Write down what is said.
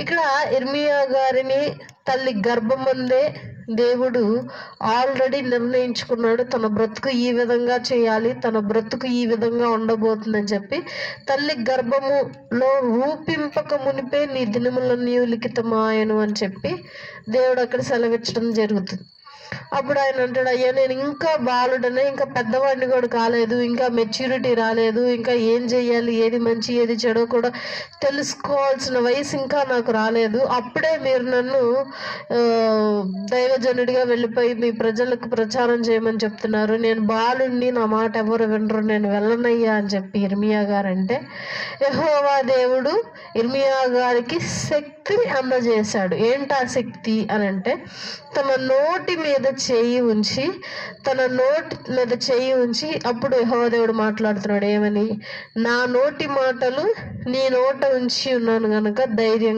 ఇక్కడ ఇర్మియా గారిని తల్లి గర్భం ముందే దేవుడు ఆల్రెడీ నిర్ణయించుకున్నాడు. తన బ్రతుకు ఈ విధంగా చేయాలి, తన బ్రతుకు ఈ విధంగా ఉండబోతుందని చెప్పి. తల్లి గర్భములో రూపింపక మునిపే నీ దినములన్నీ లిఖితమాయను అని చెప్పి దేవుడు అక్కడ సెలవిచ్చడం జరుగుతుంది. అప్పుడు ఆయన అంటాడు, అయ్యా నేను ఇంకా బాలుడనే, ఇంకా పెద్దవాడిని కూడా కాలేదు, ఇంకా మెచ్యూరిటీ రాలేదు, ఇంకా ఏం చెయ్యాలి, ఏది మంచి ఏది చెడో కూడా తెలుసుకోవాల్సిన వయసు ఇంకా నాకు రాలేదు. అప్పుడే మీరు నన్ను దైవజనుడిగా వెళ్ళిపోయి మీ ప్రజలకు ప్రచారం చేయమని చెప్తున్నారు. నేను బాలుడిని, నా మాట ఎవరు వినరు, నేను వెళ్ళనయ్యా అని చెప్పి ఇర్మియా గారు అంటే, యెహోవా దేవుడు ఇర్మియా గారికి శక్తిని అందజేశాడు. ఏంటా శక్తి అని అంటే, తన నోటి మీద చేయి ఉంచి అప్పుడు యెహోవా దేవుడు మాట్లాడుతున్నాడు. ఏమని? నా నోటి మాటలు నీ నోట ఉంచి ఉన్నాను గనుక ధైర్యం